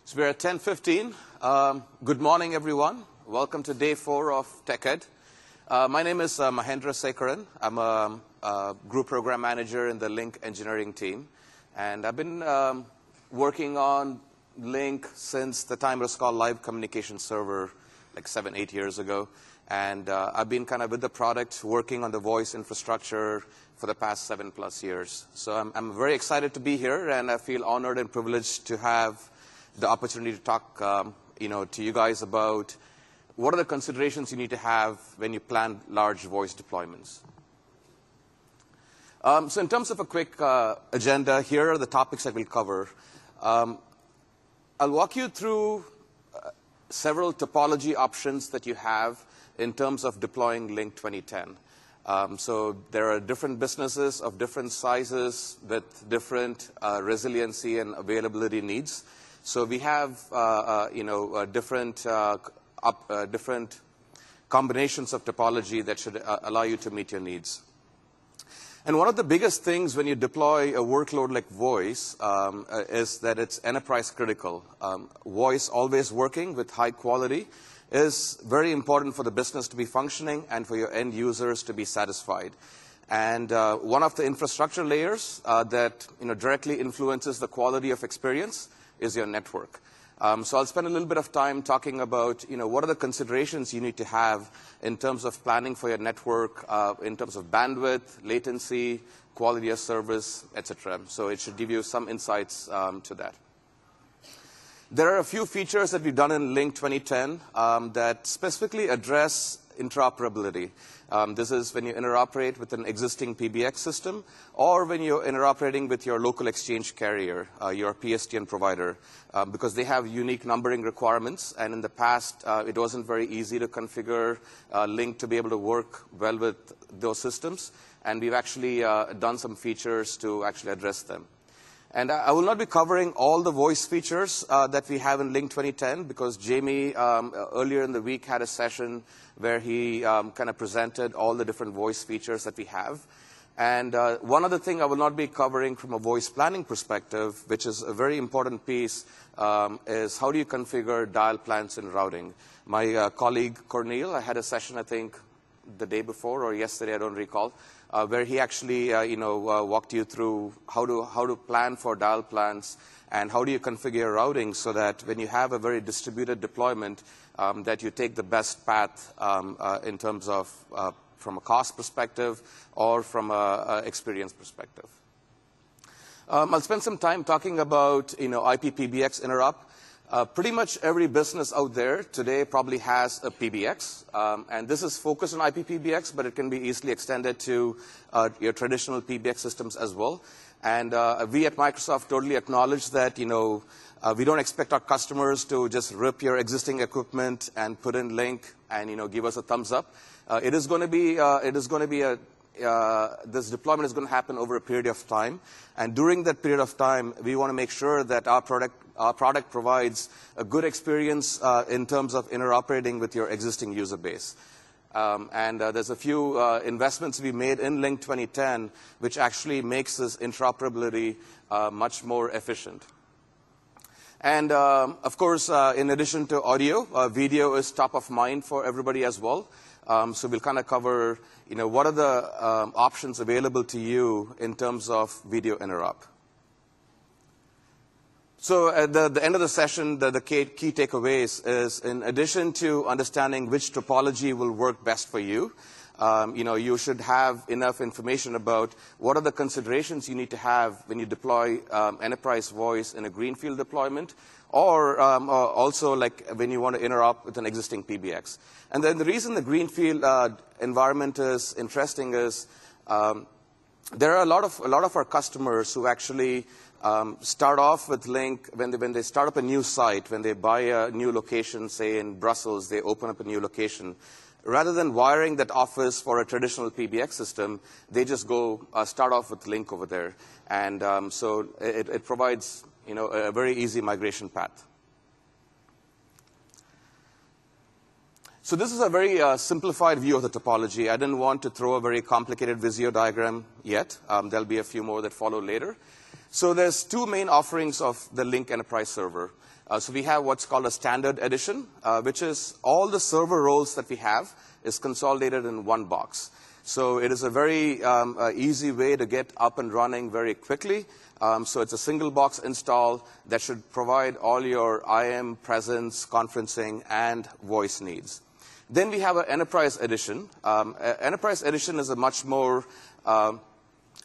So we're at 10:15. Good morning, everyone. Welcome to day 4 of TechEd. My name is Mahendra Sekharan. I'm a group program manager in the Lync engineering team. And I've been working on Lync since the time it was called Live Communication Server, like 7-8 years ago. And I've been kind of with the product, working on the voice infrastructure for the past 7+ years. So I'm very excited to be here, and I feel honored and privileged to have the opportunity to talk to you guys about what are the considerations you need to have when you plan large voice deployments. So in terms of a quick agenda, here are the topics that we'll cover. I'll walk you through several topology options that you have in terms of deploying Lync 2010. So there are different businesses of different sizes with different resiliency and availability needs. So we have different combinations of topology that should allow you to meet your needs. And one of the biggest things when you deploy a workload like voice is that it's enterprise critical. Voice always working with high quality is very important for the business to be functioning and for your end users to be satisfied. And one of the infrastructure layers that directly influences the quality of experience is your network. So I'll spend a little bit of time talking about what are the considerations you need to have in terms of planning for your network, in terms of bandwidth, latency, quality of service, etc. So it should give you some insights to that. There are a few features that we've done in Lync 2010 that specifically address interoperability. This is when you interoperate with an existing PBX system or when you're interoperating with your local exchange carrier, your PSTN provider, because they have unique numbering requirements. And in the past, it wasn't very easy to configure Lync to be able to work well with those systems. And we've actually done some features to actually address them. And I will not be covering all the voice features that we have in Lync 2010 because Jamie earlier in the week had a session where he kind of presented all the different voice features that we have. And one other thing I will not be covering from a voice planning perspective, which is a very important piece, is how do you configure dial plans and routing. My colleague Cornel, I had a session I think the day before or yesterday, I don't recall, where he actually walked you through how to plan for dial plans and how do you configure routing so that when you have a very distributed deployment that you take the best path in terms of from a cost perspective or from a experience perspective. I'll spend some time talking about IP-PBX interop. Pretty much every business out there today probably has a PBX, and this is focused on IP-PBX, but it can be easily extended to your traditional PBX systems as well. And we at Microsoft totally acknowledge that we don't expect our customers to just rip your existing equipment and put in Lync and give us a thumbs up. This deployment is going to happen over a period of time, and during that period of time, we want to make sure that our product provides a good experience in terms of interoperating with your existing user base. There's a few investments we made in Lync 2010, which actually makes this interoperability much more efficient. And of course, in addition to audio, video is top of mind for everybody as well. So we'll kind of cover, what are the options available to you in terms of video interop. So at the end of the session, the key takeaways is in addition to understanding which topology will work best for you, you should have enough information about what are the considerations you need to have when you deploy enterprise voice in a greenfield deployment, or also like when you want to interop with an existing PBX. And then the reason the greenfield environment is interesting is there are a lot of our customers who actually start off with Lync when they start up a new site, when they buy a new location, say in Brussels, they open up a new location. Rather than wiring that office for a traditional PBX system, they just go start off with Lync over there. And so it provides a very easy migration path. So this is a very simplified view of the topology. I didn't want to throw a very complicated Visio diagram yet. There'll be a few more that follow later. So there's two main offerings of the Lync Enterprise Server. So we have what's called a standard edition, which is all the server roles that we have is consolidated in one box. So it is a very easy way to get up and running very quickly. So it's a single box install that should provide all your IM, presence, conferencing, and voice needs. Then we have an Enterprise Edition. Enterprise Edition is a much more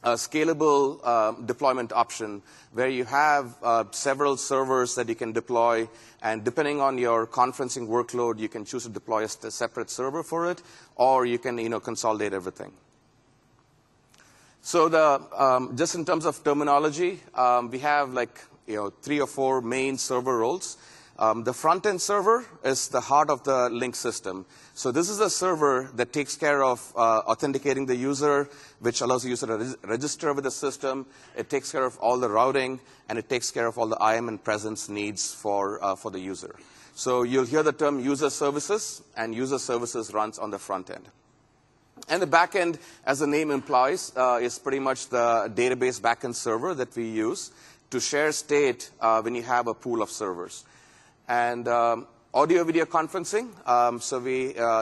scalable deployment option where you have several servers that you can deploy, and depending on your conferencing workload, you can choose to deploy a separate server for it, or you can consolidate everything. So just in terms of terminology, we have like 3 or 4 main server roles. The front-end server is the heart of the Lync system. So this is a server that takes care of authenticating the user, which allows the user to register with the system. It takes care of all the routing, and it takes care of all the IM and presence needs for the user. So you'll hear the term user services, and user services runs on the front end. And the back end, as the name implies, is pretty much the database backend server that we use to share state when you have a pool of servers. And audio-video conferencing, so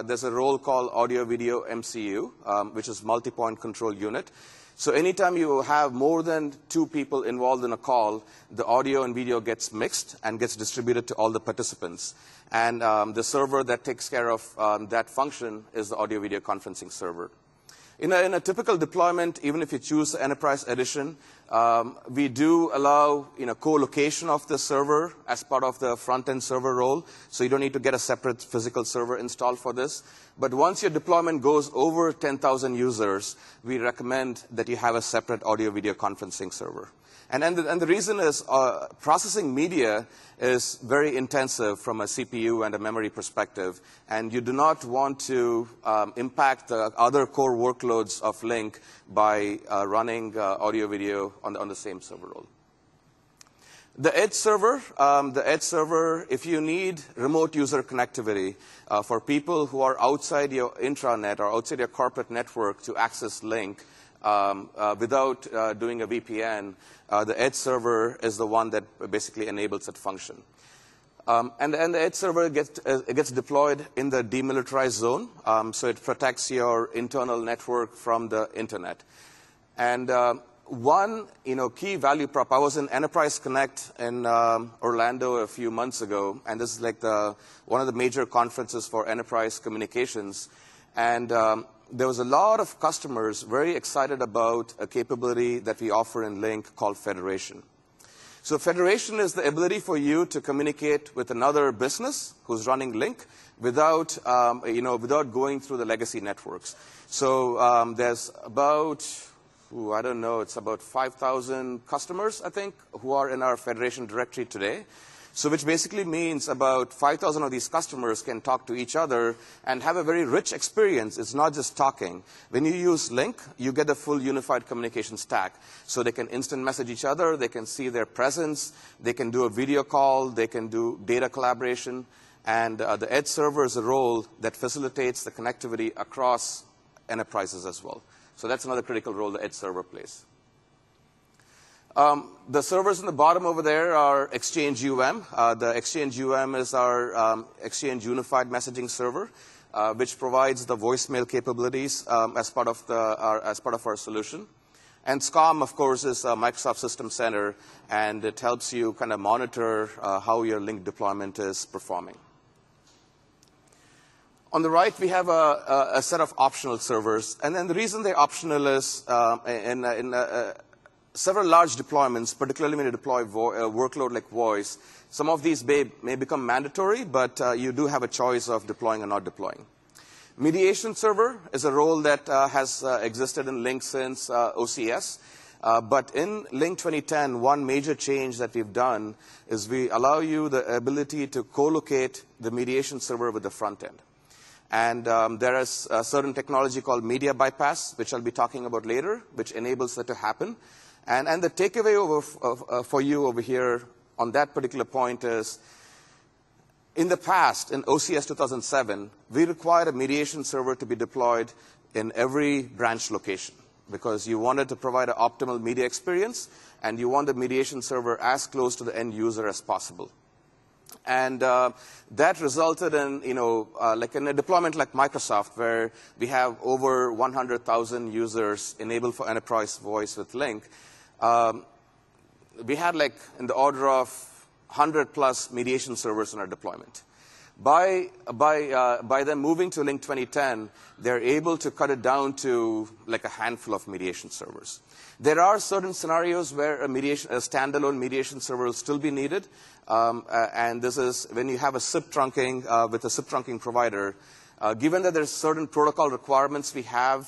there's a role called audio-video MCU, which is multi-point control unit. So anytime you have more than 2 people involved in a call, the audio and video gets mixed and gets distributed to all the participants. And the server that takes care of that function is the audio-video conferencing server. In a typical deployment, even if you choose the Enterprise Edition, we do allow co-location of the server as part of the front-end server role. So you don't need to get a separate physical server installed for this. But once your deployment goes over 10,000 users, we recommend that you have a separate audio-video conferencing server. And the reason is processing media is very intensive from a CPU and a memory perspective, and you do not want to impact the other core workloads of Lync by running audio-video on the same server role. The Edge server, if you need remote user connectivity for people who are outside your intranet or outside your corporate network to access Lync, without doing a VPN, the Edge server is the one that basically enables that function. And the Edge server gets deployed in the demilitarized zone, so it protects your internal network from the internet. And one key value prop, I was in Enterprise Connect in Orlando a few months ago, and this is like one of the major conferences for enterprise communications. And there was a lot of customers very excited about a capability that we offer in Lync called Federation. So Federation is the ability for you to communicate with another business who's running Lync without going through the legacy networks. So there's about, I don't know, it's about 5,000 customers, I think, who are in our Federation directory today. So which basically means about 5,000 of these customers can talk to each other and have a very rich experience. It's not just talking. When you use Lync, you get a full unified communication stack. So they can instant message each other, they can see their presence, they can do a video call, they can do data collaboration, and the Edge server is a role that facilitates the connectivity across enterprises as well. So that's another critical role the Edge server plays. The servers in the bottom over there are Exchange UM. The Exchange UM is our Exchange Unified Messaging Server, which provides the voicemail capabilities as part of our solution. And SCOM, of course, is Microsoft System Center, and it helps you kind of monitor how your Lync deployment is performing. On the right, we have a set of optional servers, and then the reason they're optional is several large deployments, particularly when you deploy a workload like voice, some of these may become mandatory, but you do have a choice of deploying or not deploying. Mediation server is a role that has existed in Lync since OCS. But in Lync 2010, one major change that we've done is we allow you the ability to co-locate the mediation server with the front end. And there is a certain technology called media bypass, which I'll be talking about later, which enables that to happen. And the takeaway for you over here on that particular point is, in the past, in OCS 2007, we required a mediation server to be deployed in every branch location because you wanted to provide an optimal media experience. and you want the mediation server as close to the end user as possible. And that resulted in, like in a deployment like Microsoft, where we have over 100,000 users enabled for enterprise voice with Lync. We had like in the order of 100+ mediation servers in our deployment. By them moving to Lync 2010, they're able to cut it down to like a handful of mediation servers. There are certain scenarios where a standalone mediation server will still be needed, and this is when you have a SIP trunking with a SIP trunking provider. Given that there's certain protocol requirements we have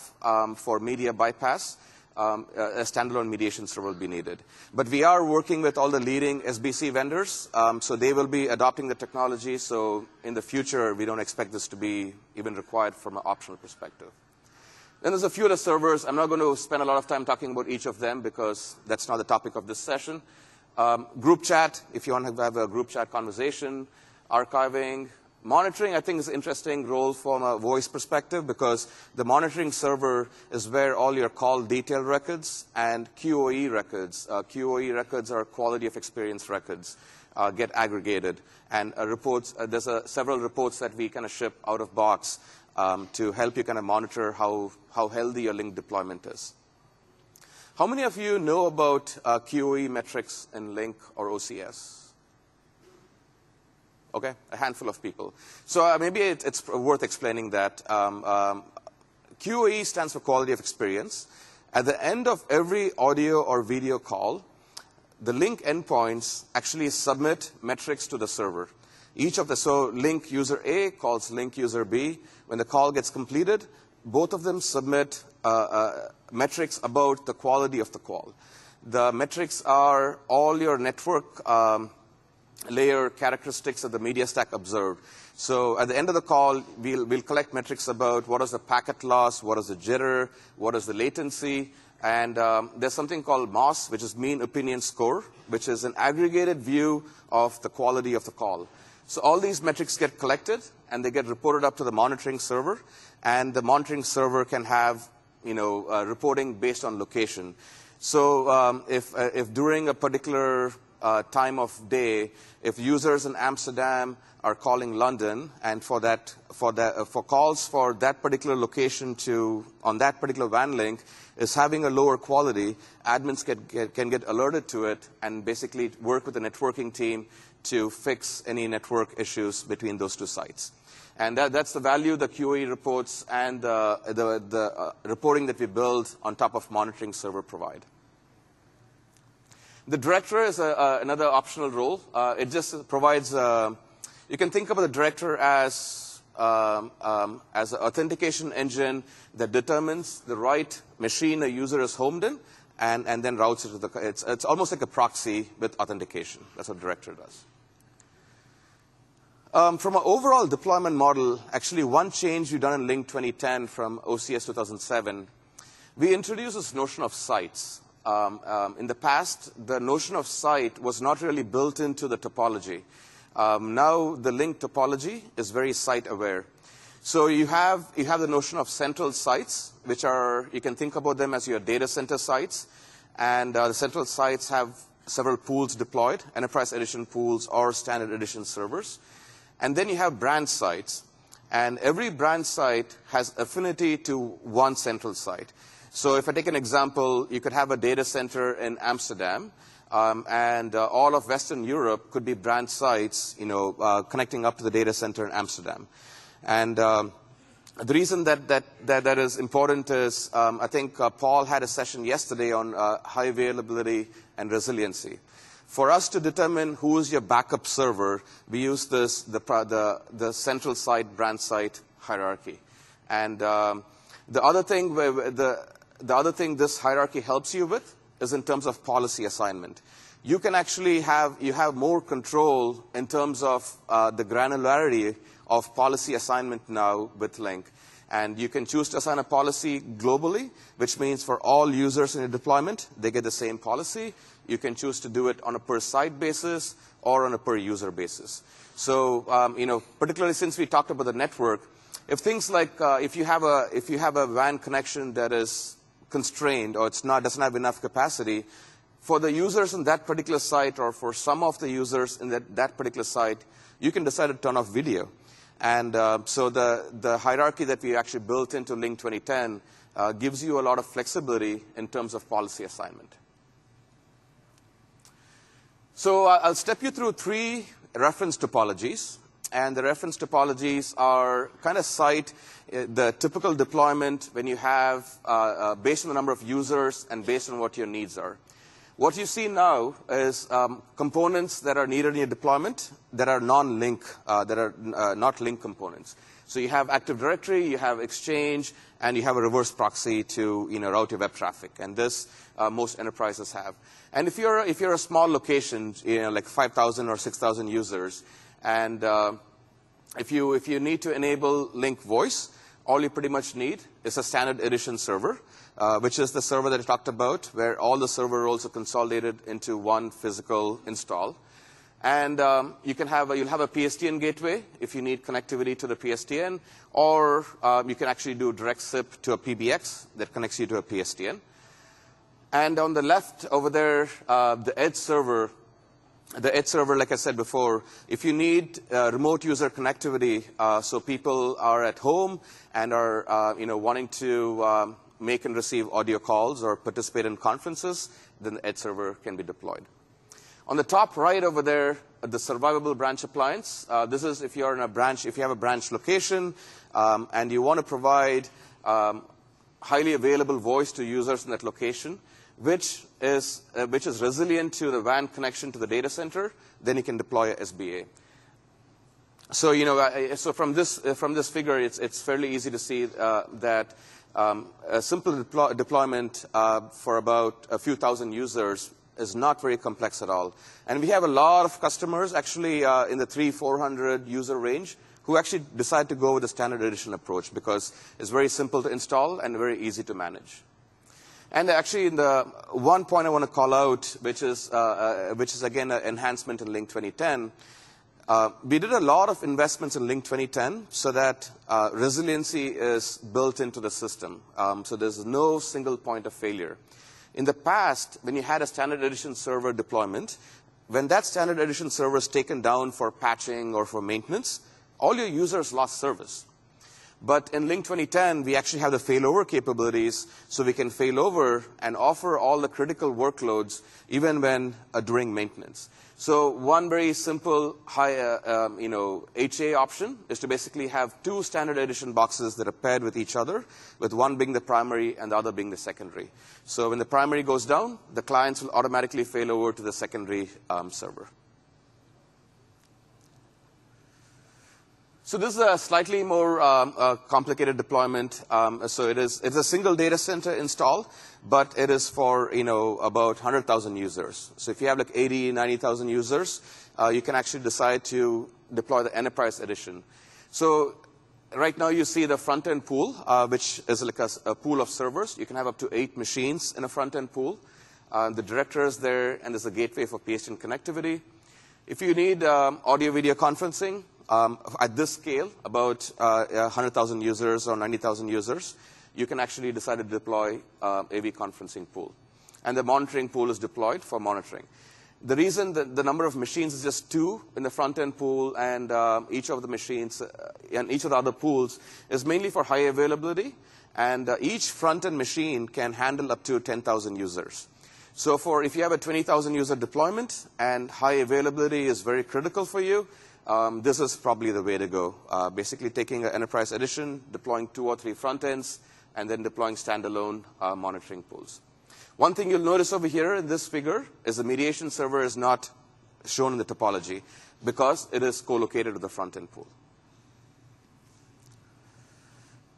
for media bypass, a standalone mediation server will be needed. But we are working with all the leading SBC vendors, so they will be adopting the technology. So in the future, we don't expect this to be even required from an optional perspective. Then there's a few other servers. I'm not going to spend a lot of time talking about each of them because that's not the topic of this session. Group chat, if you want to have a group chat conversation, archiving. Monitoring, I think, is an interesting role from a voice perspective because the monitoring server is where all your call detail records and QoE records, QoE records are quality of experience records, get aggregated. And reports, there's several reports that we kind of ship out of box to help you kind of monitor how healthy your Lync deployment is. How many of you know about QoE metrics in Lync or OCS? Okay, a handful of people. So maybe it's worth explaining that. QoE stands for quality of experience. At the end of every audio or video call, the Lync endpoints actually submit metrics to the server. So Lync user A calls Lync user B. When the call gets completed, both of them submit metrics about the quality of the call. The metrics are all your network layer characteristics of the media stack observed. So at the end of the call, we'll collect metrics about what is the packet loss, what is the jitter, what is the latency, and there's something called MOS, which is mean opinion score, which is an aggregated view of the quality of the call. So all these metrics get collected, and they get reported up to the monitoring server, and the monitoring server can have reporting based on location. So if during a particular time of day, if users in Amsterdam are calling London, and for calls for that particular location on that particular WAN link is having a lower quality, admins can get alerted to it and basically work with the networking team to fix any network issues between those two sites. And that's the value the QoE reports and the reporting that we build on top of monitoring server provide. The director is another optional role. It just provides, you can think about the director as an authentication engine that determines the right machine a user is homed in and then routes it to it's almost like a proxy with authentication. That's what director does. From an overall deployment model, actually one change we've done in Lync 2010 from OCS 2007, we introduced this notion of sites. In the past, the notion of site was not really built into the topology. Now, the Lync topology is very site-aware. So you have the notion of central sites, which are, you can think about them as your data center sites. And the central sites have several pools deployed, enterprise edition pools or standard edition servers. And then you have branch sites. And every branch site has affinity to one central site. So if I take an example, you could have a data center in Amsterdam, and all of Western Europe could be branch sites, connecting up to the data center in Amsterdam. And the reason that is important is, I think Paul had a session yesterday on high availability and resiliency. For us to determine who is your backup server, we use the central site, branch site hierarchy. And the other thing this hierarchy helps you with is in terms of policy assignment. You can actually have more control in terms of the granularity of policy assignment now with Lync. And you can choose to assign a policy globally, which means for all users in your deployment, they get the same policy. You can choose to do it on a per site basis or on a per user basis. So, particularly since we talked about the network, if things like if you have a WAN connection that is constrained or doesn't have enough capacity, For the users in that particular site, or for some of the users in that particular site, you can decide to turn off video. And so the hierarchy that we actually built into Lync 2010 gives you a lot of flexibility in terms of policy assignment. So I'll step you through 3 reference topologies. And the reference topologies are kind of cite the typical deployment when you have, based on the number of users and based on what your needs are. What you see now is components that are needed in your deployment that are non-Lync, that are not Lync components. So you have Active Directory, you have Exchange, and you have a reverse proxy to route your web traffic. And this most enterprises have. And if you're a small location, like 5,000 or 6,000 users, and if you need to enable Lync Voice, all you pretty much need is a standard edition server, which is the server that I talked about, where all the server roles are consolidated into one physical install. And you'll have a PSTN gateway if you need connectivity to the PSTN, or you can actually do direct SIP to a PBX that connects you to a PSTN. And on the left over there, the Edge server, like I said before, if you need remote user connectivity, so people are at home and are wanting to make and receive audio calls or participate in conferences, then the Edge server can be deployed. On the top right over there, the survivable branch appliance. This is if you're in a branch, if you have a branch location and you want to provide highly available voice to users in that location, which is resilient to the WAN connection to the data center, then you can deploy a SBA. So so from this figure, it's fairly easy to see that a simple deployment for about a few thousand users is not very complex at all. And we have a lot of customers actually in the 300-400 user range who actually decide to go with the standard edition approach because it's very simple to install and very easy to manage. And actually, in the one point I want to call out, which is again an enhancement in Lync 2010, we did a lot of investments in Lync 2010 so that resiliency is built into the system. So there's no single point of failure. In the past, when you had a standard edition server deployment, when that standard edition server is taken down for patching or for maintenance, all your users lost service. But in Lync 2010, we actually have the failover capabilities, so we can failover and offer all the critical workloads even when during maintenance. So one very simple HA option is to basically have 2 standard edition boxes that are paired with each other, with one being the primary and the other being the secondary. So when the primary goes down, the clients will automatically fail over to the secondary server. So this is a slightly more complicated deployment. So it's a single data center install, but it is for about 100,000 users. So if you have like 80, 90,000 users, you can actually decide to deploy the enterprise edition. So right now you see the front-end pool, which is like a pool of servers. You can have up to 8 machines in a front-end pool. The director is there, and there's a gateway for PSTN connectivity. If you need audio-video conferencing, at this scale, about 100,000 users or 90,000 users, you can actually decide to deploy AV conferencing pool. And the monitoring pool is deployed for monitoring. The reason that the number of machines is just 2 in the front-end pool, and each of the machines and each of the other pools is mainly for high availability. And each front-end machine can handle up to 10,000 users. So if you have a 20,000 user deployment and high availability is very critical for you, this is probably the way to go. Basically taking an enterprise edition, deploying 2 or 3 front ends, and then deploying standalone monitoring pools. One thing you'll notice over here in this figure is the mediation server is not shown in the topology because it is co-located with the front end pool.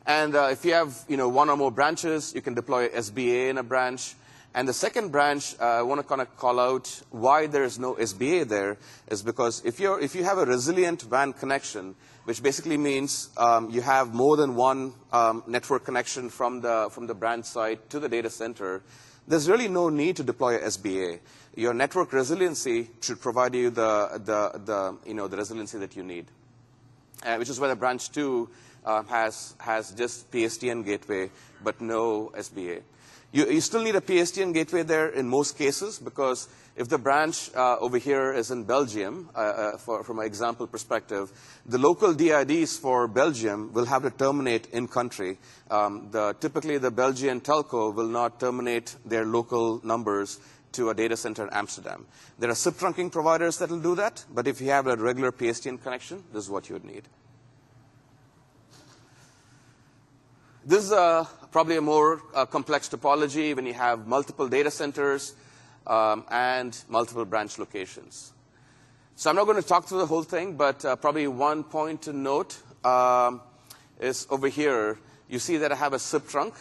And if you have 1 or more branches, you can deploy SBA in a branch. And the second branch, I want to kind of call out why there is no SBA there, is because if you have a resilient WAN connection, which basically means you have more than one network connection from the branch side to the data center, there's really no need to deploy a SBA. Your network resiliency should provide you the resiliency that you need, which is why the branch 2 has just PSTN gateway, but no SBA. You still need a PSTN gateway there in most cases, because if the branch over here is in Belgium, from an example perspective, the local DIDs for Belgium will have to terminate in country. Typically, the Belgian telco will not terminate their local numbers to a data center in Amsterdam. There are SIP trunking providers that will do that, but if you have a regular PSTN connection, this is what you would need. This is probably a more complex topology when you have multiple data centers and multiple branch locations. So I'm not going to talk through the whole thing, but probably one point to note is over here. You see that I have a SIP trunk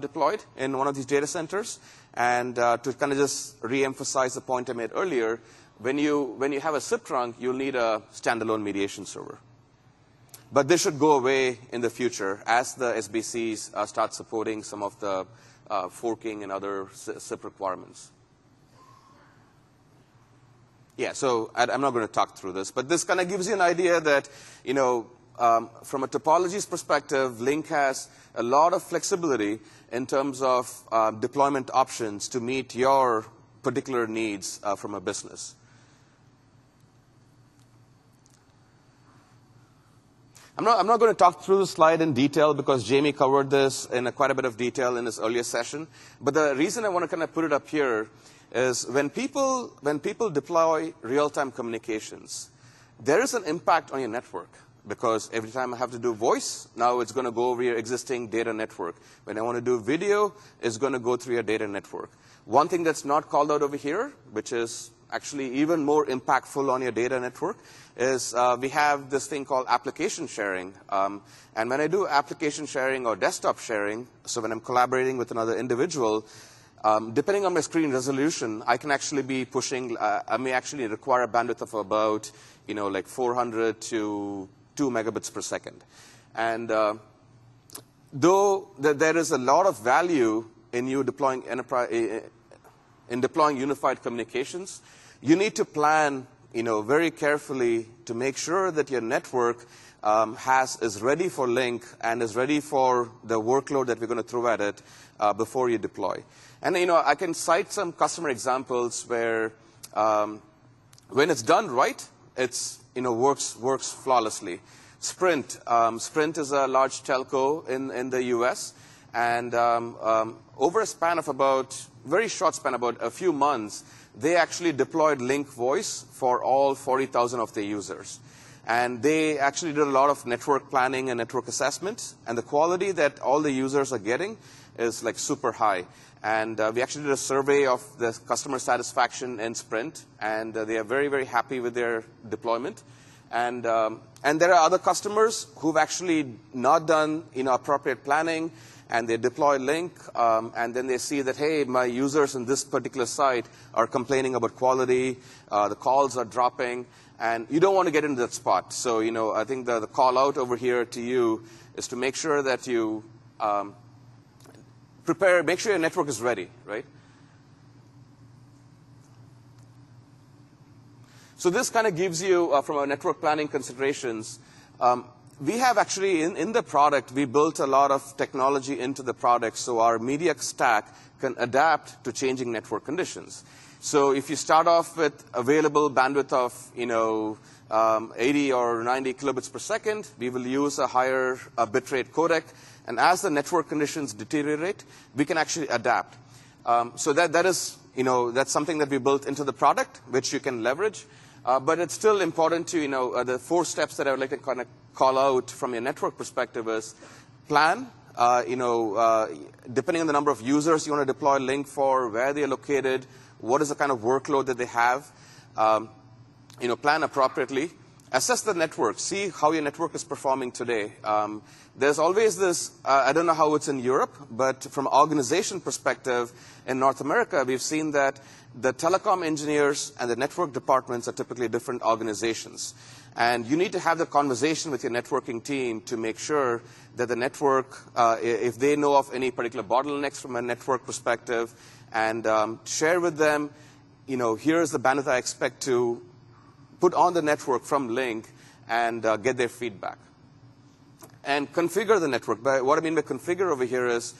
deployed in one of these data centers. And to kind of just re-emphasize the point I made earlier, when you have a SIP trunk, you'll need a standalone mediation server. But this should go away in the future as the SBCs start supporting some of the forking and other SIP requirements. Yeah, so I'm not going to talk through this, but this kind of gives you an idea that, from a topologies perspective, Lync has a lot of flexibility in terms of deployment options to meet your particular needs from a business. I'm not going to talk through the slide in detail because Jamie covered this in quite a bit of detail in his earlier session. But the reason I want to kind of put it up here is when people deploy real-time communications, there is an impact on your network. Because every time I have to do voice, now it's going to go over your existing data network. When I want to do video, it's going to go through your data network. One thing that's not called out over here, which is actually even more impactful on your data network, is we have this thing called application sharing. And when I do application sharing or desktop sharing, so when I'm collaborating with another individual, depending on my screen resolution, I can actually be pushing, I may actually require a bandwidth of about, like 400 to 2 megabits per second. And though there is a lot of value in you deploying deploying unified communications, you need to plan very carefully to make sure that your network is ready for Lync and is ready for the workload that we're going to throw at it before you deploy. And I can cite some customer examples where when it's done right, it's works flawlessly. Sprint is a large telco in the US, and over a span of very short span, about a few months, they actually deployed Lync Voice for all 40,000 of their users. And they actually did a lot of network planning and network assessment, and the quality that all the users are getting is like super high. And we actually did a survey of the customer satisfaction in Sprint, and they are very, very happy with their deployment. And there are other customers who've actually not done appropriate planning, and they deploy Lync, and then they see that, hey, my users in this particular site are complaining about quality, the calls are dropping, and you don't want to get into that spot. So, I think the call out over here to you is to make sure that you make sure your network is ready, right? So this kind of gives you, from our network planning considerations, we have actually, in the product, we built a lot of technology into the product so our media stack can adapt to changing network conditions. So if you start off with available bandwidth of, 80 or 90 kilobits per second, we will use a higher bitrate codec. And as the network conditions deteriorate, we can actually adapt. So that is, that's something that we built into the product, which you can leverage. But it's still important to, the 4 steps that I would like to kind of call out from your network perspective is plan, depending on the number of users you want to deploy Lync for, where they are located, what is the kind of workload that they have, plan appropriately. Assess the network. See how your network is performing today. There's always this, I don't know how it's in Europe, but from an organization perspective, in North America, we've seen that the telecom engineers and the network departments are typically different organizations. And you need to have the conversation with your networking team to make sure that the network, if they know of any particular bottlenecks from a network perspective, and share with them, here's the bandwidth I expect to put on the network from Lync and get their feedback. And configure the network. What I mean by configure over here is,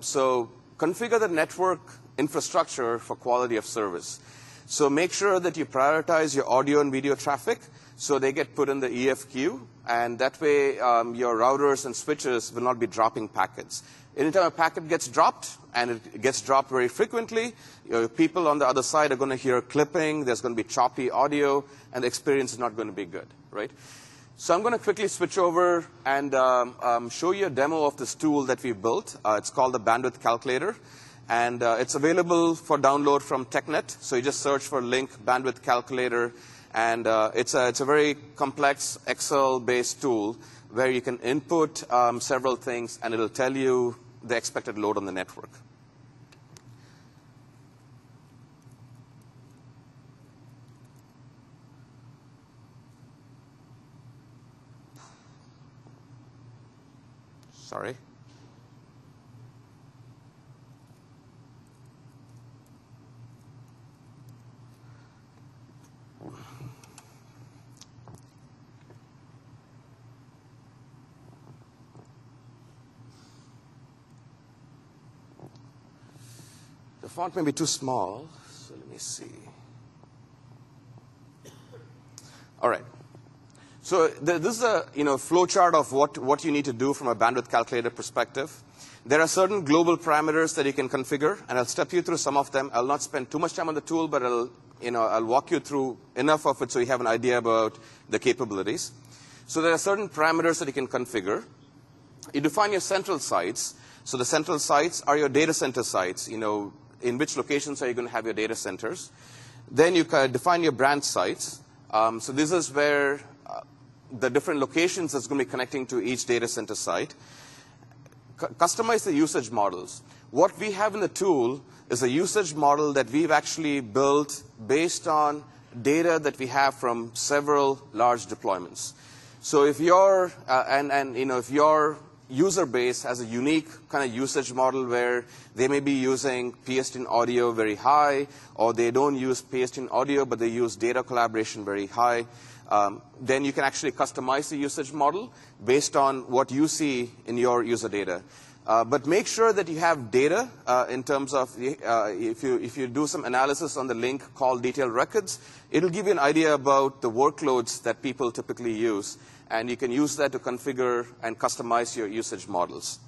so configure the network infrastructure for quality of service. So make sure that you prioritize your audio and video traffic so they get put in the EF queue, and that way your routers and switches will not be dropping packets. Anytime a packet gets dropped, and it gets dropped very frequently, people on the other side are going to hear clipping, there's going to be choppy audio, and the experience is not going to be good, right? So I'm going to quickly switch over and show you a demo of this tool that we built. It's called the Bandwidth Calculator, and it's available for download from TechNet. So you just search for Lync Bandwidth Calculator, and it's a very complex Excel-based tool where you can input several things, and it'll tell you the expected load on the network. Sorry. The font may be too small, so let me see. All right. So this is a flow chart of what you need to do from a bandwidth calculator perspective. There are certain global parameters that you can configure, and I'll step you through some of them. I'll not spend too much time on the tool, but I'll walk you through enough of it so you have an idea about the capabilities. So there are certain parameters that you can configure. You define your central sites. So the central sites are your data center sites. In which locations are you going to have your data centers? Then you define your branch sites. So this is where the different locations that's going to be connecting to each data center site. Customize the usage models. What we have in the tool is a usage model that we've actually built based on data that we have from several large deployments. So if your if your user base has a unique kind of usage model where they may be using PSTN audio very high, or they don't use PSTN audio but they use data collaboration very high, then you can actually customize the usage model based on what you see in your user data. But make sure that you have data in terms of if you do some analysis on the Lync call detailed records, it'll give you an idea about the workloads that people typically use, and you can use that to configure and customize your usage models.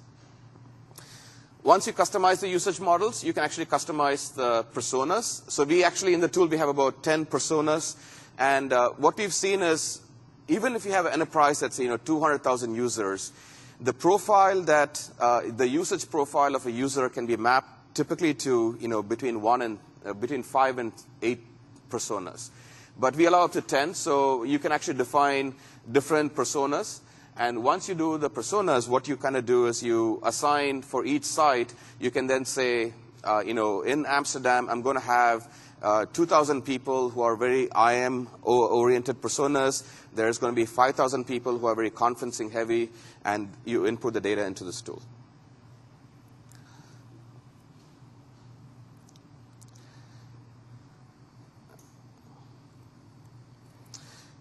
Once you customize the usage models, you can actually customize the personas. So we actually, in the tool, we have about 10 personas. And what we've seen is, even if you have an enterprise that's 200,000 users, the profile that the usage profile of a user can be mapped typically to between 5 and 8 personas. But we allow up to 10, so you can actually define different personas. And once you do the personas, what you kind of do is you assign for each site. You can then say, in Amsterdam, I'm going to have 2,000 people who are very IM-oriented personas. There's going to be 5,000 people who are very conferencing heavy, and you input the data into this tool.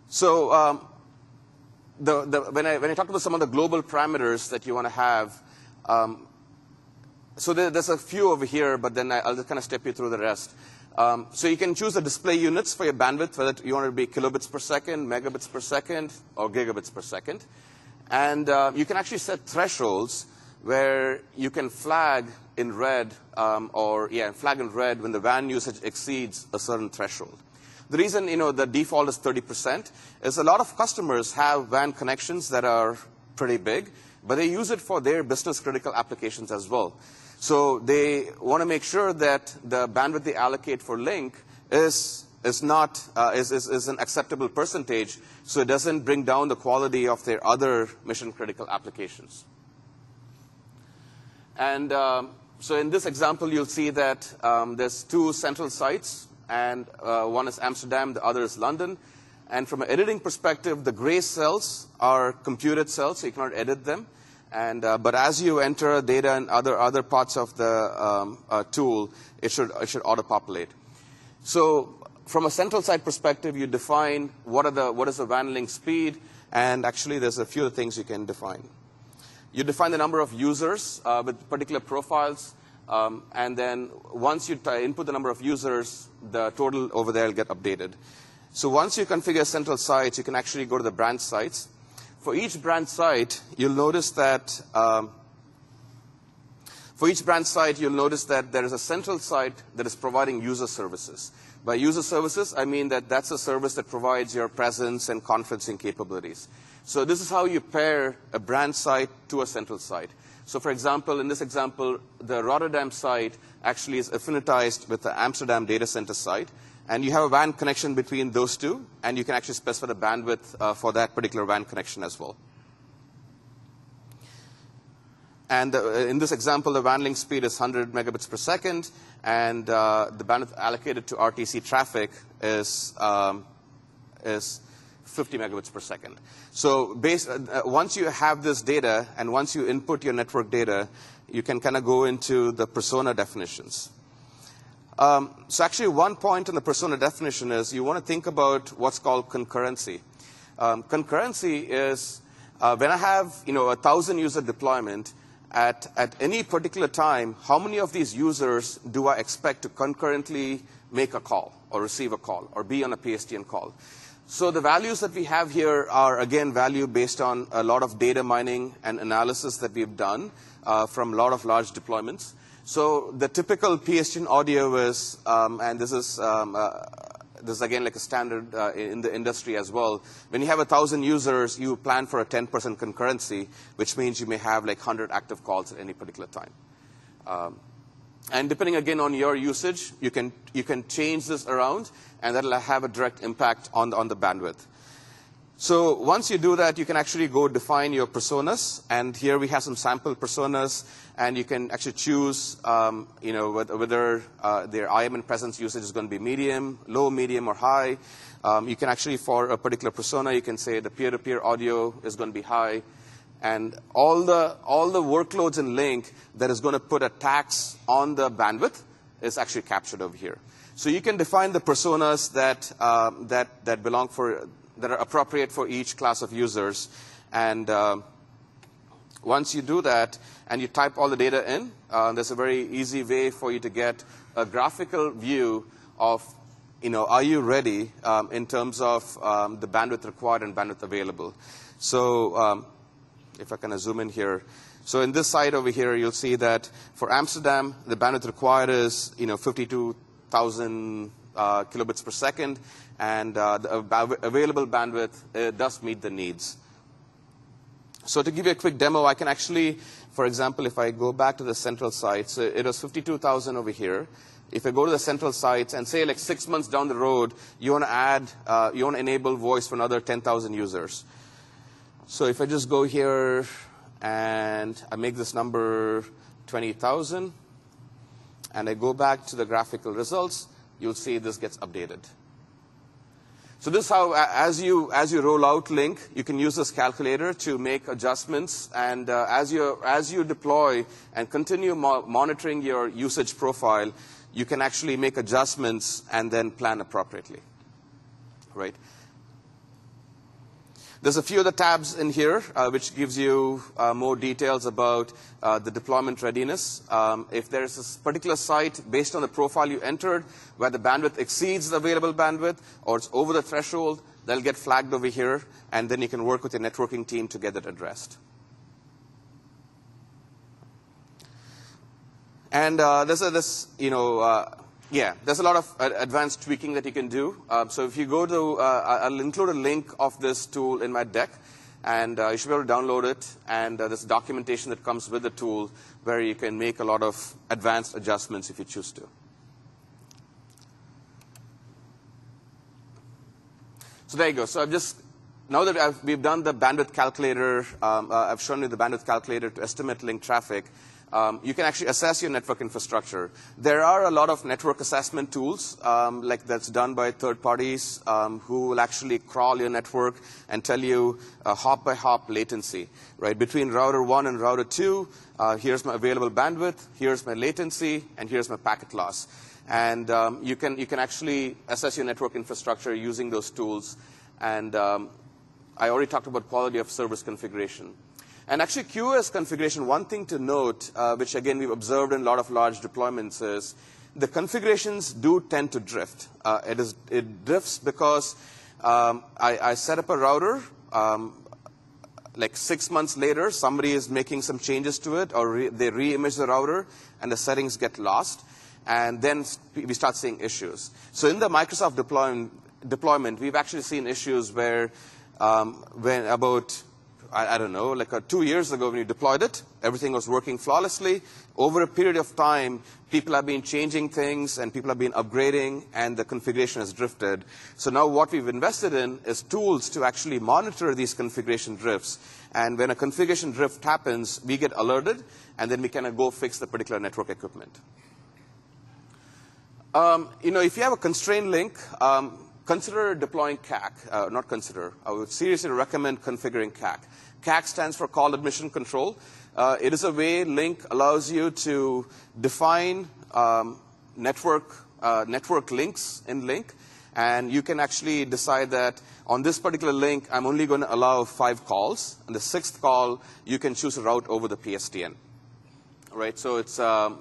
So when I talked about some of the global parameters that you want to have, so there's a few over here, but then I'll just kind of step you through the rest. So you can choose the display units for your bandwidth, whether you want it to be kilobits per second, megabits per second, or gigabits per second. And you can actually set thresholds where you can flag in red, flag in red when the WAN usage exceeds a certain threshold. The reason the default is 30% is a lot of customers have WAN connections that are pretty big, but they use it for their business critical applications as well. So they want to make sure that the bandwidth they allocate for Lync is an acceptable percentage, so it doesn't bring down the quality of their other mission critical applications. And so in this example, you'll see that there's 2 central sites, and one is Amsterdam, the other is London. And from an editing perspective, the gray cells are computed cells, so you cannot edit them. And but as you enter data in other parts of the tool, it should auto-populate. So from a central site perspective, you define what is the WAN link speed, and actually there's a few things you can define. You define the number of users with particular profiles. And then once you input the number of users, the total over there will get updated. So once you configure central sites, you can actually go to the branch sites. For each branch site, you'll notice that there is a central site that is providing user services. By user services, I mean that that's a service that provides your presence and conferencing capabilities. So this is how you pair a branch site to a central site. So for example, in this example, the Rotterdam site actually is affinitized with the Amsterdam data center site. And you have a WAN connection between those two, and you can actually specify the bandwidth for that particular WAN connection as well. And in this example, the WAN link speed is 100 megabits per second, and the bandwidth allocated to RTC traffic is 50 megabits per second. So once you have this data, and once you input your network data, you can kind of go into the persona definitions. So actually, one point in the persona definition is you want to think about what's called concurrency. Concurrency is when I have 1,000 user deployment, at any particular time, how many of these users do I expect to concurrently make a call or receive a call or be on a PSTN call? So the values that we have here are, again, value based on a lot of data mining and analysis that we've done from a lot of large deployments. So the typical PSTN audio is, and this is again like a standard in the industry as well. When you have 1,000 users, you plan for a 10% concurrency, which means you may have like 100 active calls at any particular time. And depending again on your usage, you can change this around, and that'll have a direct impact on the bandwidth. So once you do that, you can actually go define your personas. And here we have some sample personas, and you can actually choose, whether their IM and presence usage is going to be medium, low, medium, or high. You can actually, for a particular persona, you can say the peer-to-peer audio is going to be high, and all the workloads in Lync that is going to put a tax on the bandwidth is actually captured over here. So you can define the personas that belong that are appropriate for each class of users. And once you do that and you type all the data in, there's a very easy way for you to get a graphical view of, are you ready in terms of the bandwidth required and bandwidth available. So if I can zoom in here. So in this side over here, you'll see that for Amsterdam, the bandwidth required is 52,000 kilobits per second. And the available bandwidth does meet the needs. So to give you a quick demo, I can actually, for example, if I go back to the central sites, it was 52,000 over here. If I go to the central sites and say like 6 months down the road, you want to enable voice for another 10,000 users. So if I just go here and I make this number 20,000, and I go back to the graphical results, you'll see this gets updated. So this is how, as you roll out Lync, you can use this calculator to make adjustments. And as you deploy and continue monitoring your usage profile, you can actually make adjustments and then plan appropriately, right? There's a few other tabs in here which gives you more details about the deployment readiness. If there's a particular site based on the profile you entered where the bandwidth exceeds the available bandwidth or it's over the threshold, they'll get flagged over here, and then you can work with your networking team to get it addressed. And there's a lot of advanced tweaking that you can do. So if you go to, I'll include a link of this tool in my deck, and you should be able to download it. And there's documentation that comes with the tool where you can make a lot of advanced adjustments if you choose to. So there you go. So now that we've done the bandwidth calculator, I've shown you the bandwidth calculator to estimate Lync traffic. You can actually assess your network infrastructure. There are a lot of network assessment tools like that's done by third parties who will actually crawl your network and tell you hop by hop latency, right? Between router 1 and router 2, here's my available bandwidth, here's my latency, and here's my packet loss. And you can actually assess your network infrastructure using those tools. And I already talked about quality of service configuration. And actually, QoS configuration, one thing to note, which again we've observed in a lot of large deployments, is the configurations do tend to drift. It drifts because I set up a router, like 6 months later, somebody is making some changes to it, or they re-image the router, and the settings get lost, and then we start seeing issues. So in the Microsoft deployment, we've actually seen issues where when about, I don't know, like 2 years ago when you deployed it, everything was working flawlessly. Over a period of time, people have been changing things and people have been upgrading, and the configuration has drifted. So now what we've invested in is tools to actually monitor these configuration drifts. And when a configuration drift happens, we get alerted, and then we can go fix the particular network equipment. If you have a constrained link, consider deploying CAC. Not consider. I would seriously recommend configuring CAC. CAC stands for Call Admission Control. It is a way Lync allows you to define network links in Lync. And you can actually decide that on this particular link, I'm only going to allow 5 calls. And the 6th call, you can choose a route over the PSTN. Right? So it's the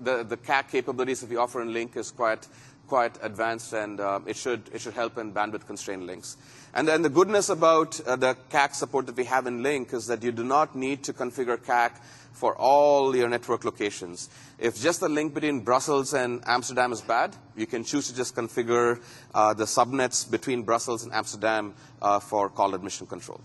CAC capabilities that we offer in Lync is quite advanced, and it should help in bandwidth-constrained links. And then the goodness about the CAC support that we have in Lync is that you do not need to configure CAC for all your network locations. If just the link between Brussels and Amsterdam is bad, you can choose to just configure the subnets between Brussels and Amsterdam for call admission control.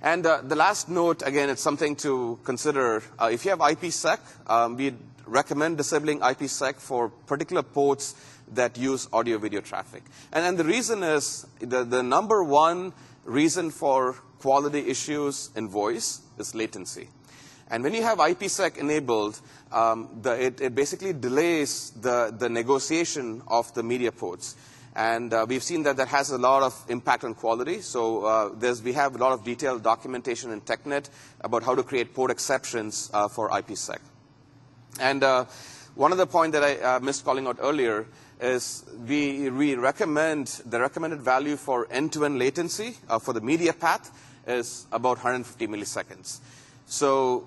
And the last note, again, it's something to consider. If you have IPsec, we recommend disabling IPsec for particular ports that use audio-video traffic. And then the reason is the number one reason for quality issues in voice is latency. And when you have IPsec enabled, it basically delays the negotiation of the media ports. And we've seen that has a lot of impact on quality. So we have a lot of detailed documentation in TechEd about how to create port exceptions for IPsec. And one other point that I missed calling out earlier is we recommend the recommended value for end-to-end latency for the media path is about 150 milliseconds. So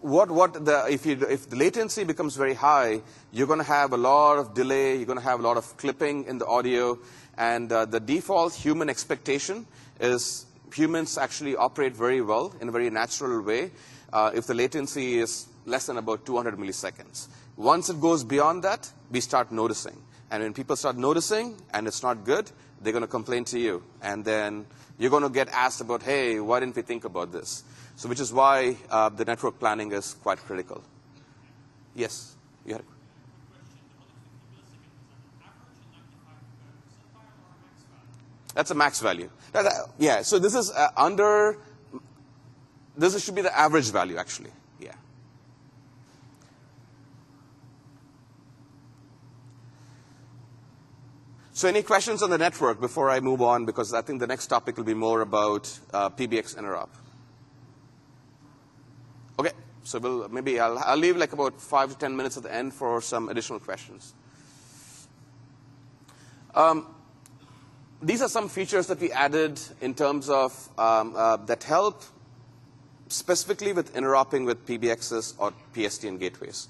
if the latency becomes very high, you're going to have a lot of delay, you're going to have a lot of clipping in the audio, and the default human expectation is humans actually operate very well in a very natural way if the latency is less than about 200 milliseconds. Once it goes beyond that, we start noticing. And when people start noticing and it's not good, they're going to complain to you. And then you're going to get asked about, hey, why didn't we think about this? So which is why the network planning is quite critical. Yes? You had a That's a max value. Yeah, so this is this should be the average value, actually. Yeah. So any questions on the network before I move on? Because I think the next topic will be more about PBX interop. Okay, so maybe I'll leave like about 5 to 10 minutes at the end for some additional questions. These are some features that we added in terms of that help specifically with interoping with PBXs or PSTN gateways.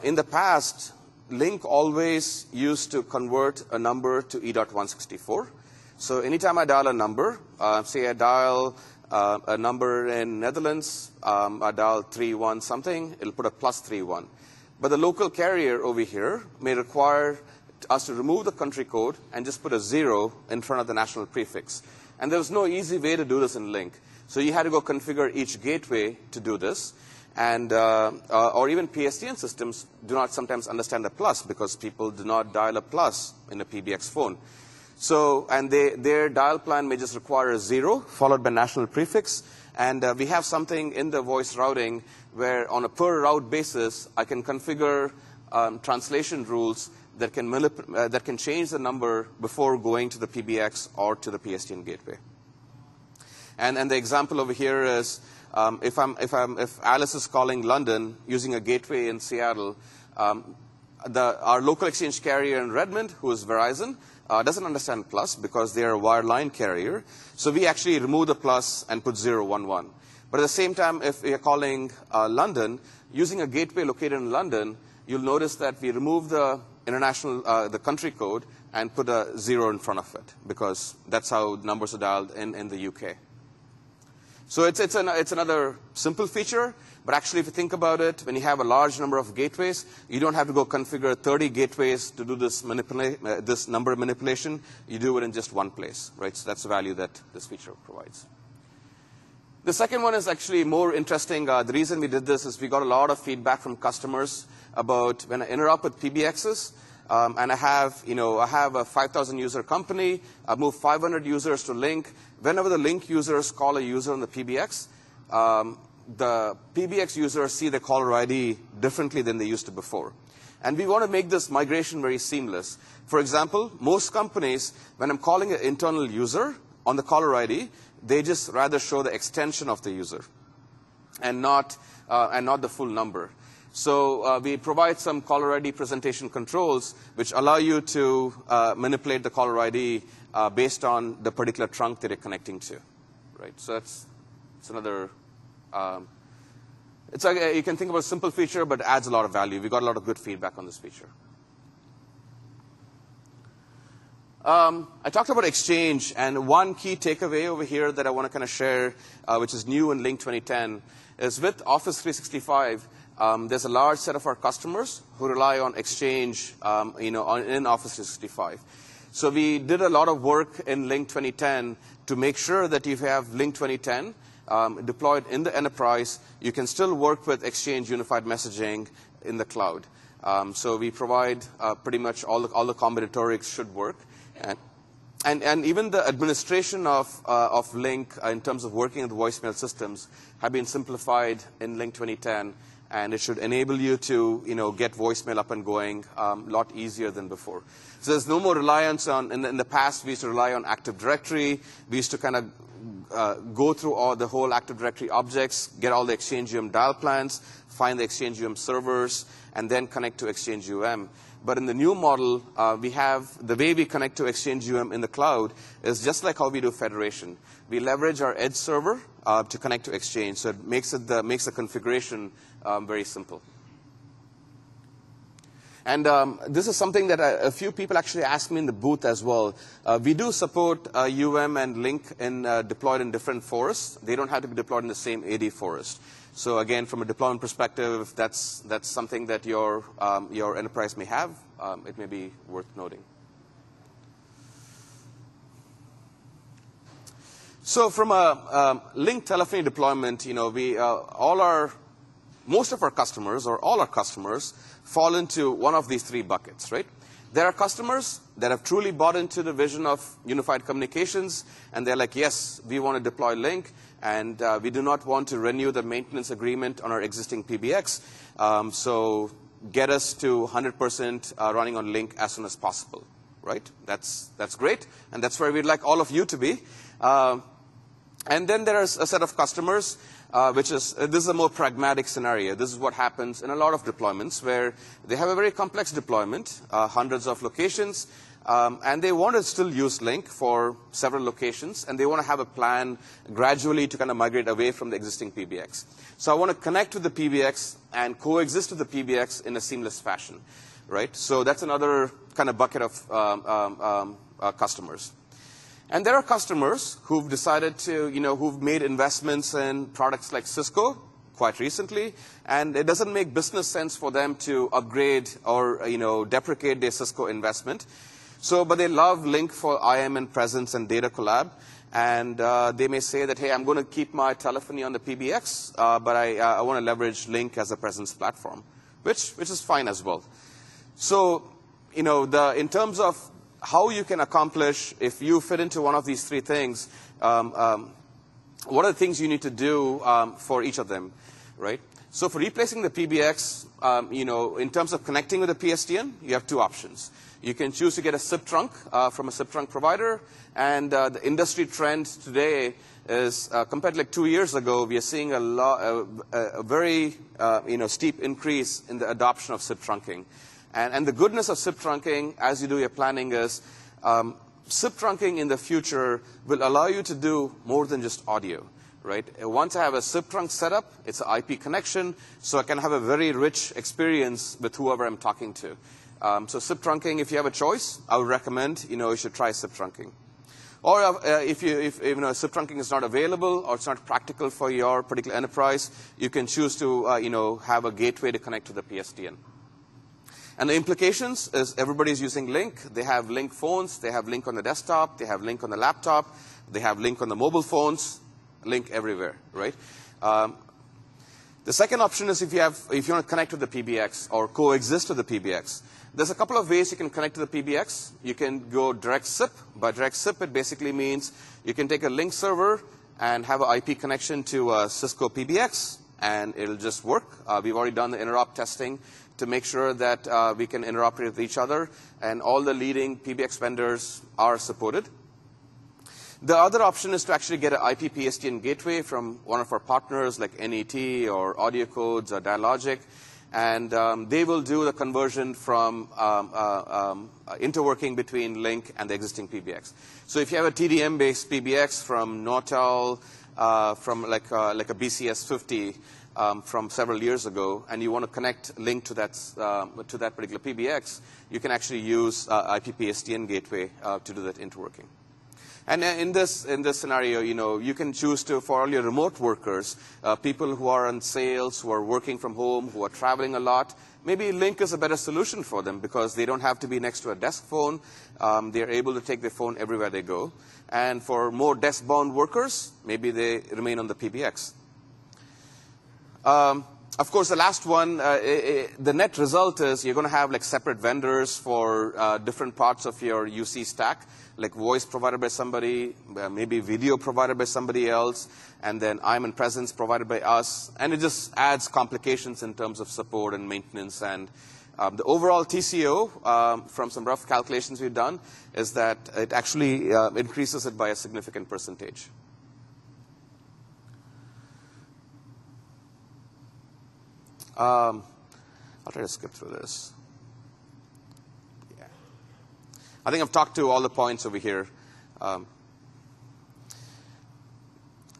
In the past, Lync always used to convert a number to E.164. So anytime I dial a number, say I dial a number in Netherlands, I dial 31 something, it'll put a +31. But the local carrier over here may require us to remove the country code and just put a 0 in front of the national prefix. And there was no easy way to do this in Lync. So you had to go configure each gateway to do this. And or even PSTN systems do not sometimes understand a plus because people do not dial a plus in a PBX phone. So, and their dial plan may just require a 0 followed by national prefix. And we have something in the voice routing where on a per route basis, I can configure translation rules that can change the number before going to the PBX or to the PSTN gateway. And the example over here is if Alice is calling London using a gateway in Seattle, our local exchange carrier in Redmond, who is Verizon, doesn't understand plus because they're a wireline carrier. So we actually remove the plus and put 011. But at the same time, if we are calling London, using a gateway located in London, you'll notice that we remove the international, the country code and put a 0 in front of it, because that's how numbers are dialed in the UK. So it's another simple feature, but actually if you think about it, when you have a large number of gateways, you don't have to go configure 30 gateways to do this number manipulation. You do it in just one place, right? So that's the value that this feature provides. The second one is actually more interesting. The reason we did this is we got a lot of feedback from customers about when I interrupt with PBXs, and I have a 5,000 user company. I move 500 users to Lync. Whenever the Lync users call a user on the PBX, the PBX users see the caller ID differently than they used to before. And we want to make this migration very seamless. For example, most companies, when I'm calling an internal user on the caller ID, they just rather show the extension of the user and not the full number. So we provide some caller ID presentation controls which allow you to manipulate the caller ID based on the particular trunk that you're connecting to, right? So it's another. You can think about a simple feature, but it adds a lot of value. We got a lot of good feedback on this feature. I talked about Exchange, and one key takeaway over here that I want to kind of share, which is new in Lync 2010, is with Office 365. There's a large set of our customers who rely on Exchange, in Office 365. So we did a lot of work in Lync 2010 to make sure that if you have Lync 2010 deployed in the enterprise, you can still work with Exchange Unified Messaging in the cloud. So we provide pretty much all the combinatorics should work. And even the administration of Lync in terms of working with voicemail systems have been simplified in Lync 2010, and it should enable you to get voicemail up and going a lot easier than before. So there's no more reliance on, in the past we used to rely on Active Directory. We used to kind of go through the whole Active Directory objects, get all the Exchange dial plans, find the Exchange servers, and then connect to Exchange But in the new model, we have the way we connect to Exchange in the cloud is just like how we do federation. We leverage our edge server to connect to Exchange, so it makes the configuration very simple. And this is something that a few people actually asked me in the booth as well. We do support and Lync deployed in different forests. They don't have to be deployed in the same AD forest. So again, from a deployment perspective, that's something that your enterprise may have. It may be worth noting. So from a Lync telephony deployment, most of our customers, or all our customers, fall into one of these three buckets, right? There are customers that have truly bought into the vision of unified communications, and they're like, yes, we want to deploy Lync, and we do not want to renew the maintenance agreement on our existing PBX. So get us to 100% running on Lync as soon as possible, right? That's great, and that's where we'd like all of you to be. And then there's a set of customers this is a more pragmatic scenario. This is what happens in a lot of deployments where they have a very complex deployment, hundreds of locations, and they want to still use Lync for several locations, and they want to have a plan gradually to kind of migrate away from the existing PBX. So I want to connect with the PBX and coexist with the PBX in a seamless fashion, right? So that's another kind of bucket of customers. And there are customers who've decided to, who've made investments in products like Cisco quite recently, and it doesn't make business sense for them to upgrade or, deprecate their Cisco investment. So, but they love Lync for IM and presence and data collab, and they may say that, hey, I'm going to keep my telephony on the PBX, but I want to leverage Lync as a presence platform, which is fine as well. So, in terms of how you can accomplish, if you fit into one of these three things, what are the things you need to do for each of them, right? So for replacing the PBX, in terms of connecting with the PSTN, you have two options. You can choose to get a SIP trunk from a SIP trunk provider, and the industry trend today is, compared to like 2 years ago, we are seeing a very steep increase in the adoption of SIP trunking. And the goodness of SIP trunking, as you do your planning, is SIP trunking in the future will allow you to do more than just audio, right? Once I have a SIP trunk set up, it's an IP connection, so I can have a very rich experience with whoever I'm talking to. So SIP trunking, if you have a choice, I would recommend, you should try SIP trunking. Or if SIP trunking is not available or it's not practical for your particular enterprise, you can choose to, have a gateway to connect to the PSTN. And the implications is everybody's using Lync. They have Lync phones. They have Lync on the desktop. They have Lync on the laptop. They have Lync on the mobile phones. Lync everywhere, right? The second option is if you want to connect to the PBX or coexist with the PBX. There's a couple of ways you can connect to the PBX. You can go direct SIP. By direct SIP, it basically means you can take a Lync server and have an IP connection to a Cisco PBX, and it'll just work. We've already done the interop testing to make sure that we can interoperate with each other, and all the leading PBX vendors are supported. The other option is to actually get an IP PSTN gateway from one of our partners like NET or AudioCodes or Dialogic, and they will do the conversion from interworking between Lync and the existing PBX. So if you have a TDM-based PBX from Nortel, from like a BCS 50 from several years ago, and you want to connect Lync to that particular PBX, you can actually use IP PSTN gateway to do that interworking. And in this scenario, you can choose to, for all your remote workers, people who are on sales, who are working from home, who are traveling a lot, maybe Lync is a better solution for them because they don't have to be next to a desk phone. They're able to take their phone everywhere they go. And for more desk-bound workers, maybe they remain on the PBX. Of course, the last one, the net result is you're going to have like separate vendors for different parts of your UC stack, like voice provided by somebody, maybe video provided by somebody else, and then IM and presence provided by us. And it just adds complications in terms of support and maintenance. And the overall TCO, from some rough calculations we've done, is that it actually increases it by a significant percentage. I'll try to skip through this. Yeah. I think I've talked to all the points over here.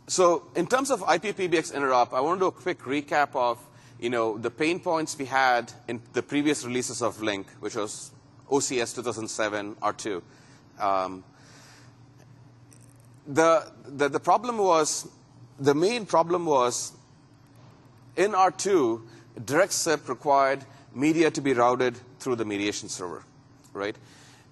So in terms of IP PBX interop, I want to do a quick recap of the pain points we had in the previous releases of Lync, which was OCS 2007 R2. The problem was, the main problem was in R2, direct SIP required media to be routed through the mediation server, right?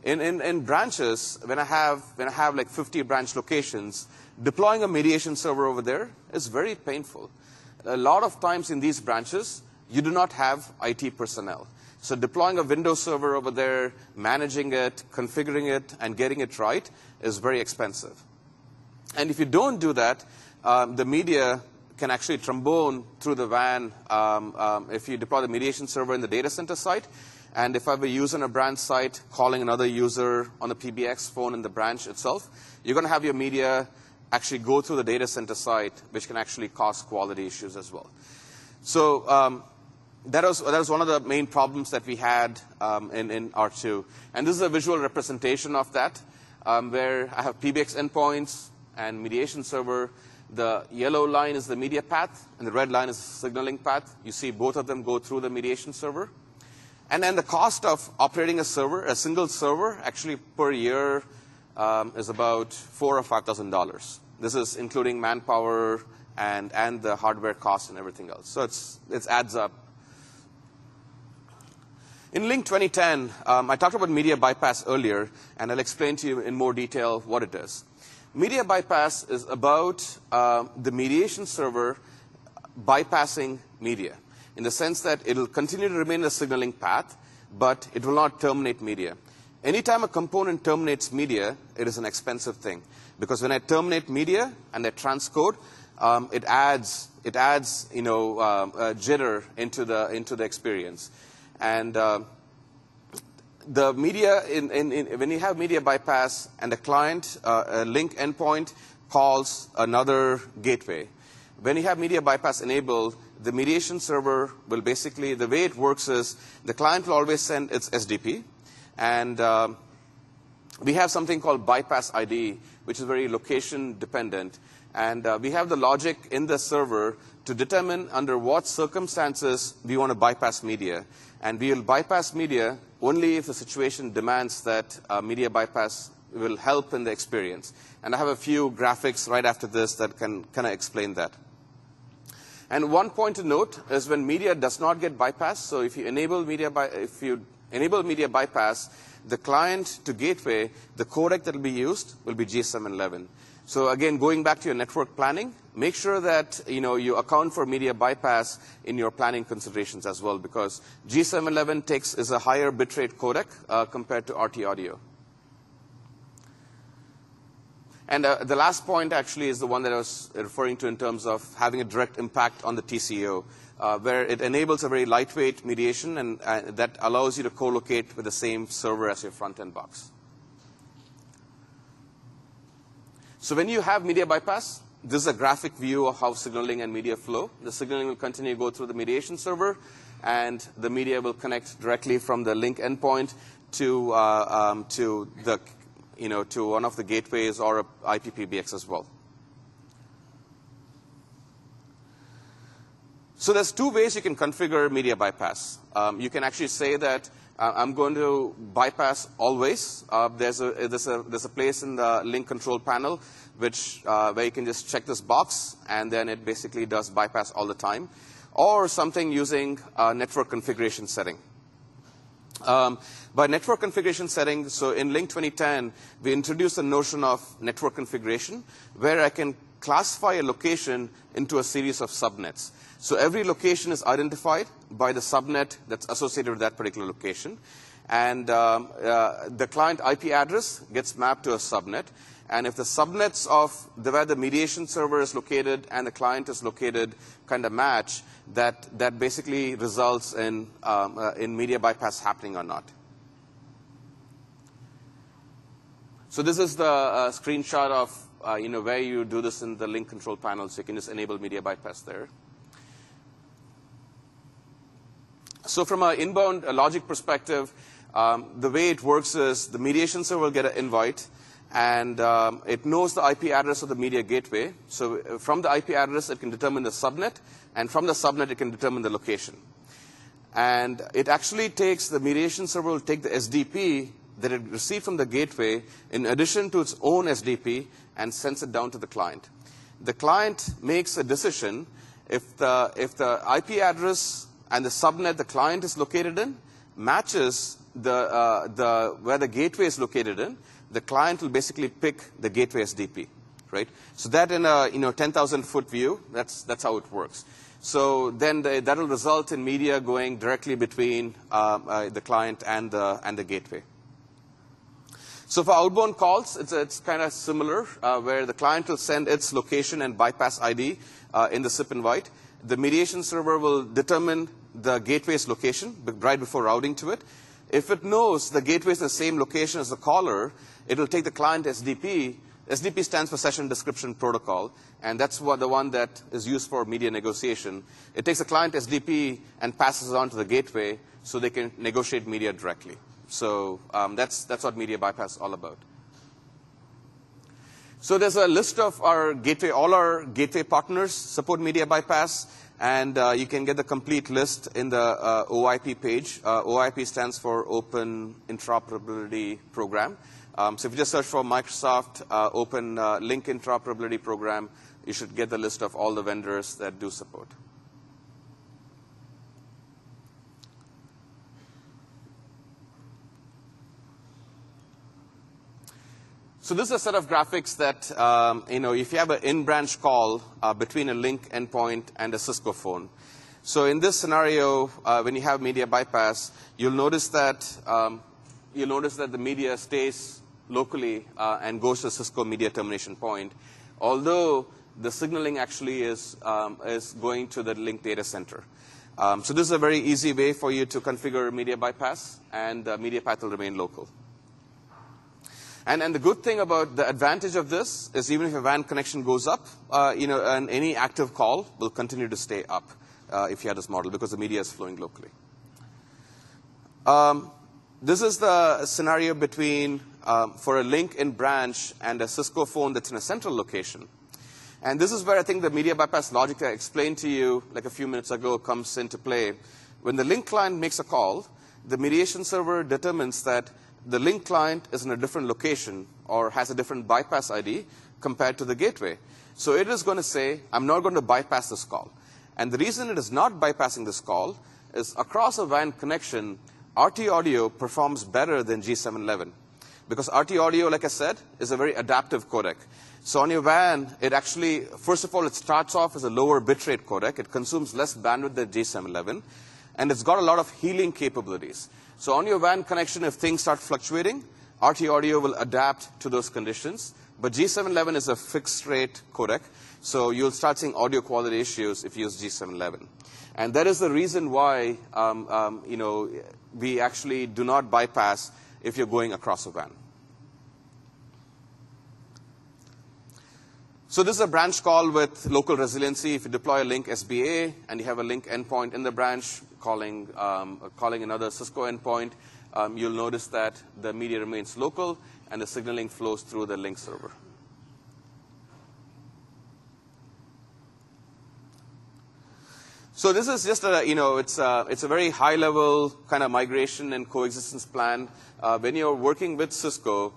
In branches, when I have like 50 branch locations, deploying a mediation server over there is very painful. A lot of times in these branches, you do not have IT personnel. So deploying a Windows server over there, managing it, configuring it, and getting it right is very expensive. And if you don't do that, the media can actually trombone through the WAN if you deploy the mediation server in the data center site. And if I have a user on a branch site calling another user on the PBX phone in the branch itself, you're going to have your media actually go through the data center site, which can actually cause quality issues as well. So that was one of the main problems that we had in R2. And this is a visual representation of that, where I have PBX endpoints and mediation server. The yellow line is the media path, and the red line is the signaling path. You see both of them go through the mediation server. And then the cost of operating a server, a single server, actually per year is about $4,000 or $5,000. This is including manpower and the hardware cost and everything else. So it adds up. In Lync 2010, I talked about media bypass earlier, and I'll explain to you in more detail what it is. Media bypass is about the mediation server bypassing media, in the sense that it will continue to remain a signaling path, but it will not terminate media. Anytime a component terminates media, it is an expensive thing, because when I terminate media and I transcode, it adds jitter into the experience. And the media, when you have media bypass and the client, a Lync endpoint calls another gateway. When you have media bypass enabled, the mediation server will basically, the way it works is the client will always send its SDP, and we have something called bypass ID, which is very location dependent. And we have the logic in the server to determine under what circumstances we want to bypass media. And we will bypass media only if the situation demands that media bypass will help in the experience. And I have a few graphics right after this that can kind of explain that. And one point to note is when media does not get bypassed, so if you enable media bypass, the client to gateway, the codec that will be used will be G711. So again, going back to your network planning, make sure that you account for media bypass in your planning considerations as well, because G711 is a higher bitrate codec compared to RT audio. And the last point actually is the one that I was referring to in terms of having a direct impact on the TCO, where it enables a very lightweight mediation and that allows you to co-locate with the same server as your front-end box. So when you have media bypass, this is a graphic view of how signaling and media flow. The signaling will continue to go through the mediation server, and the media will connect directly from the Lync endpoint to one of the gateways or a IPPBX as well. So there's two ways you can configure media bypass. You can actually say that I'm going to bypass always. There's a place in the Lync control panel where you can just check this box, and then it basically does bypass all the time. Or something using network configuration setting. By network configuration setting, so in Lync 2010, we introduced the notion of network configuration, where I can classify a location into a series of subnets. So every location is identified by the subnet that's associated with that particular location. And the client IP address gets mapped to a subnet. And if the subnets of where the mediation server is located and the client is located kind of match, that basically results in media bypass happening or not. So this is the screenshot of where you do this in the Lync control panel, so you can just enable media bypass there. So from an inbound logic perspective, the way it works is the mediation server will get an invite, and it knows the IP address of the media gateway. So from the IP address, it can determine the subnet, and from the subnet, it can determine the location. And it actually takes, the mediation server will take the SDP that it received from the gateway in addition to its own SDP and sends it down to the client. The client makes a decision if the IP address and the subnet the client is located in matches where the gateway is located in, the client will basically pick the gateway SDP, right? So that in a 10,000-foot view, that's how it works. So then that will result in media going directly between the client and the gateway. So for outbound calls, it's kind of similar, where the client will send its location and bypass ID in the SIP invite. The mediation server will determine the gateway's location right before routing to it. If it knows the gateway is in the same location as the caller, it will take the client SDP. SDP stands for Session Description Protocol, and that's the one that is used for media negotiation. It takes the client SDP and passes it on to the gateway so they can negotiate media directly. So that's what media bypass is all about. So there's a list of our gateway, all our gateway partners support media bypass, and you can get the complete list in the OIP page. OIP stands for Open Interoperability Program. So if you just search for Microsoft Open Lync Interoperability Program, you should get the list of all the vendors that do support. So this is a set of graphics that, if you have an in-branch call between a Lync endpoint and a Cisco phone. So in this scenario, when you have media bypass, you'll notice that the media stays locally and goes to the Cisco media termination point, although the signaling actually is going to the Lync data center. So this is a very easy way for you to configure media bypass, and the media path will remain local. And the good thing about the advantage of this is even if a WAN connection goes up, and any active call will continue to stay up if you have this model, because the media is flowing locally. This is the scenario between for a Lync in branch and a Cisco phone that's in a central location. And this is where I think the media bypass logic I explained to you like a few minutes ago comes into play. When the Lync client makes a call, the mediation server determines that the Lync client is in a different location or has a different bypass ID compared to the gateway. So it is going to say, I'm not going to bypass this call. And the reason it is not bypassing this call is across a WAN connection, RT audio performs better than G711. Because RT audio, like I said, is a very adaptive codec. So on your WAN, it actually, first of all, it starts off as a lower bitrate codec. It consumes less bandwidth than G711. And it's got a lot of healing capabilities. So on your WAN connection, if things start fluctuating, RT audio will adapt to those conditions. But G711 is a fixed rate codec. So you'll start seeing audio quality issues if you use G711. And that is the reason why we actually do not bypass if you're going across a WAN. So this is a branch call with local resiliency. If you deploy a Lync SBA and you have a Lync endpoint in the branch calling another Cisco endpoint, you'll notice that the media remains local and the signaling flows through the Lync server. So this is just it's a very high level kind of migration and coexistence plan. When you're working with Cisco,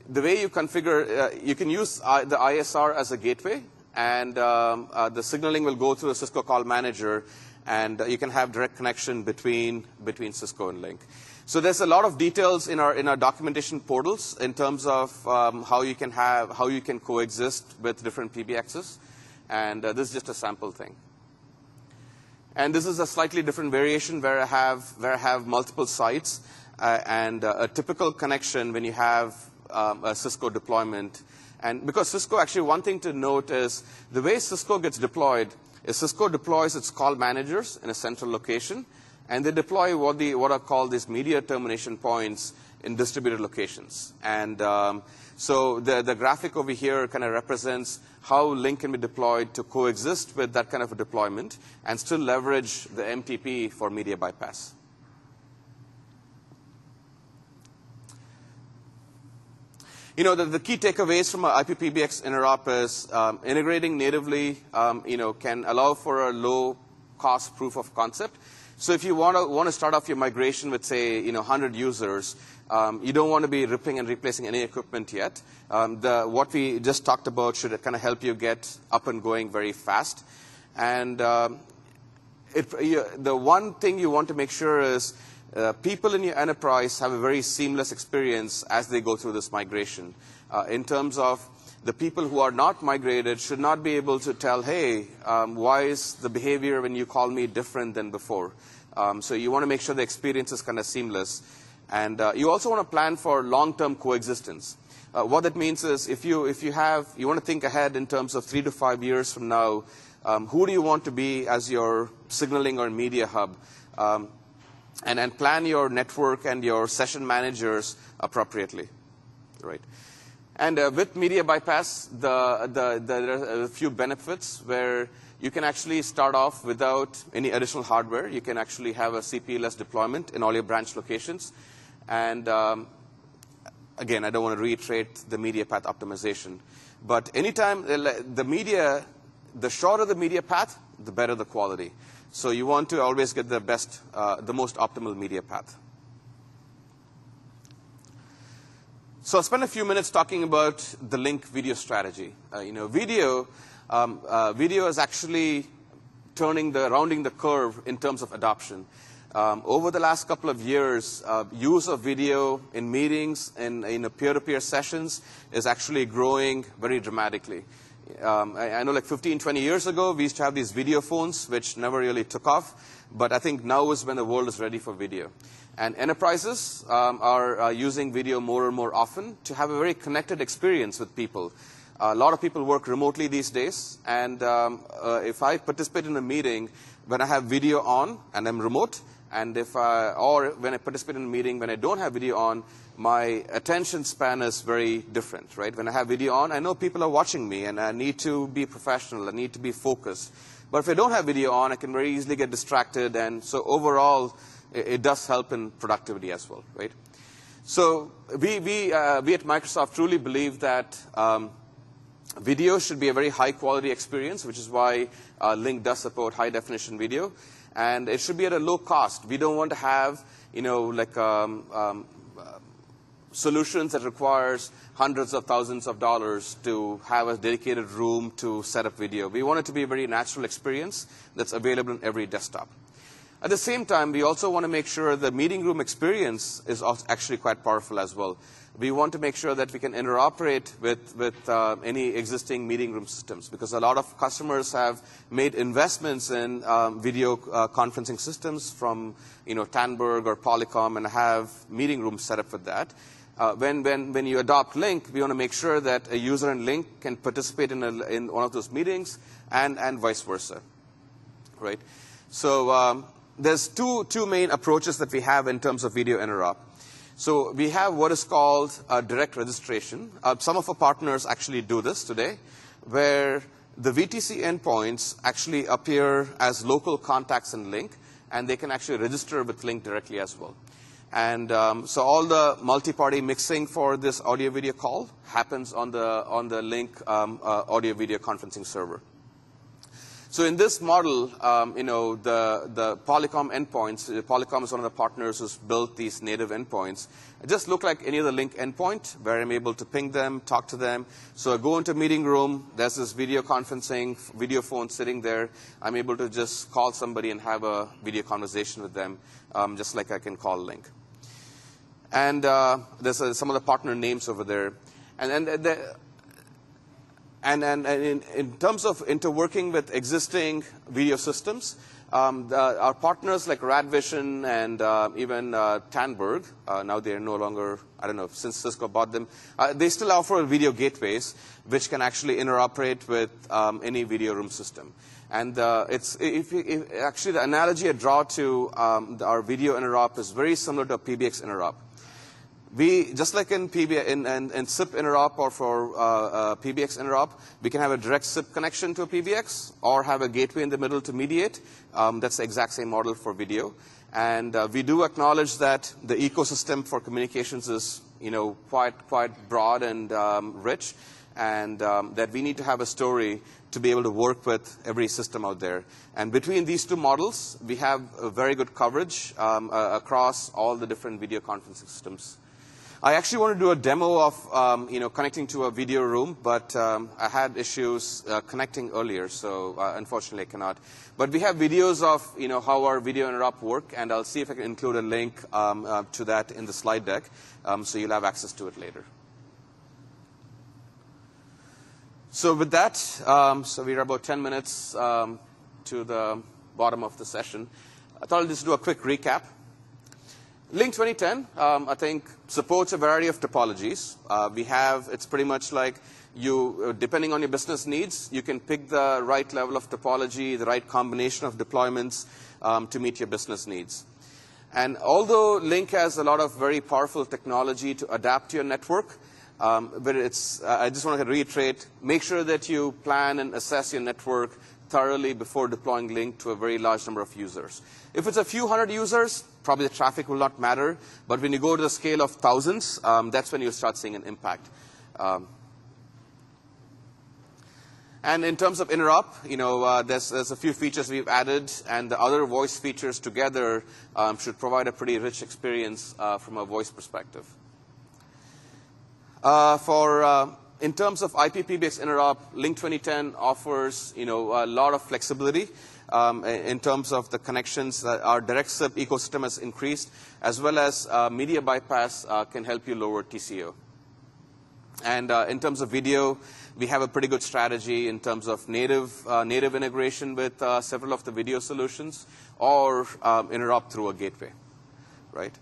the way you configure, you can use the ISR as a gateway, and the signaling will go through a Cisco call manager, and you can have direct connection between Cisco and Lync. So there's a lot of details in our documentation portals in terms of how you can coexist with different PBXs, and this is just a sample thing. And this is a slightly different variation where I have multiple sites, and a typical connection when you have a Cisco deployment. And because Cisco, actually one thing to note is the way Cisco gets deployed is Cisco deploys its call managers in a central location, and they deploy what are called these media termination points in distributed locations. And so the graphic over here kind of represents how Lync can be deployed to coexist with that kind of a deployment and still leverage the MTP for media bypass. The key takeaways from our IP-PBX interop is integrating natively, can allow for a low-cost proof of concept. So if you want to start off your migration with, say, 100 users, you don't want to be ripping and replacing any equipment yet. What we just talked about should kind of help you get up and going very fast. And the one thing you want to make sure is people in your enterprise have a very seamless experience as they go through this migration. In terms of the people who are not migrated should not be able to tell, hey, why is the behavior when you call me different than before? So you want to make sure the experience is kind of seamless. And you also want to plan for long-term coexistence. What that means is if you want to think ahead in terms of 3 to 5 years from now, who do you want to be as your signaling or media hub? And plan your network and your session managers appropriately, right? And with media bypass, there are a few benefits where you can actually start off without any additional hardware. You can actually have a CPU-less deployment in all your branch locations. And again, I don't want to reiterate the media path optimization. But anytime the shorter the media path, the better the quality. So you want to always get the best, the most optimal media path. So I'll spend a few minutes talking about the Lync video strategy. Video is actually rounding the curve in terms of adoption. Over the last couple of years, use of video in meetings and in peer-to-peer sessions is actually growing very dramatically. I know like 15, 20 years ago, we used to have these video phones, which never really took off. But I think now is when the world is ready for video. And enterprises are using video more and more often to have a very connected experience with people. A lot of people work remotely these days. And if I participate in a meeting when I have video on and I'm remote, and or when I participate in a meeting when I don't have video on, my attention span is very different, right? When I have video on, I know people are watching me, and I need to be professional. I need to be focused. But if I don't have video on, I can very easily get distracted, and so overall, it does help in productivity as well, right? So we at Microsoft truly believe that video should be a very high-quality experience, which is why Lync does support high-definition video. And it should be at a low cost. We don't want to have, like solutions that requires hundreds of thousands of dollars to have a dedicated room to set up video. We want it to be a very natural experience that's available on every desktop. At the same time, we also want to make sure the meeting room experience is actually quite powerful as well. We want to make sure that we can interoperate with any existing meeting room systems, because a lot of customers have made investments in video conferencing systems from Tandberg or Polycom and have meeting rooms set up with that. When you adopt Lync, we want to make sure that a user in Lync can participate in one of those meetings and vice versa, right? So there's two main approaches that we have in terms of video interop. So we have what is called direct registration. Some of our partners actually do this today, where the VTC endpoints actually appear as local contacts in Lync, and they can actually register with Lync directly as well. And so all the multi-party mixing for this audio-video call happens on the Lync audio-video conferencing server. So in this model, the Polycom endpoints, Polycom is one of the partners who's built these native endpoints. It just look like any other Lync endpoint where I'm able to ping them, talk to them. So I go into a meeting room, there's this video conferencing, video phone sitting there. I'm able to just call somebody and have a video conversation with them, just like I can call Lync. And there's some of the partner names over there. And in terms of interworking with existing video systems, our partners like Radvision and even Tandberg, now they are no longer, I don't know, since Cisco bought them, they still offer video gateways which can actually interoperate with any video room system. And actually the analogy I draw to our video interop is very similar to a PBX interop. We, just like in SIP interop or for PBX interop, we can have a direct SIP connection to a PBX or have a gateway in the middle to mediate. That's the exact same model for video. And we do acknowledge that the ecosystem for communications is quite broad and rich, and that we need to have a story to be able to work with every system out there. And between these two models, we have a very good coverage across all the different video conferencing systems. I actually want to do a demo of connecting to a video room, but I had issues connecting earlier, so unfortunately I cannot. But we have videos of how our video interop work, and I'll see if I can include a link to that in the slide deck, so you'll have access to it later. So with that, so we're about 10 minutes to the bottom of the session. I thought I'll just do a quick recap. Lync 2010, I think, supports a variety of topologies. It's pretty much like depending on your business needs, you can pick the right level of topology, the right combination of deployments to meet your business needs. And although Lync has a lot of very powerful technology to adapt to your network, but I just want to reiterate, make sure that you plan and assess your network thoroughly before deploying Lync to a very large number of users. If it's a few hundred users, probably the traffic will not matter. But when you go to the scale of thousands, that's when you start seeing an impact. And in terms of interop, there's a few features we've added, and the other voice features together should provide a pretty rich experience from a voice perspective. In terms of IP-PBX interop, Lync 2010 offers a lot of flexibility in terms of the connections. Our direct SIP ecosystem has increased, as well as media bypass can help you lower TCO. And in terms of video, we have a pretty good strategy in terms of native integration with several of the video solutions, or interop through a gateway, right?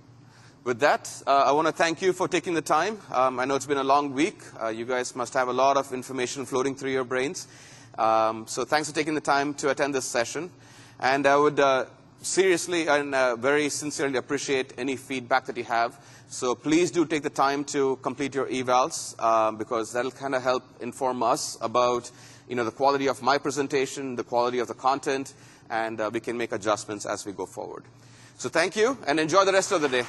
With that, I want to thank you for taking the time. I know it's been a long week. You guys must have a lot of information floating through your brains. So thanks for taking the time to attend this session. And I would seriously and very sincerely appreciate any feedback that you have. So please do take the time to complete your evals, because that'll kind of help inform us about the quality of my presentation, the quality of the content, and we can make adjustments as we go forward. So thank you, and enjoy the rest of the day.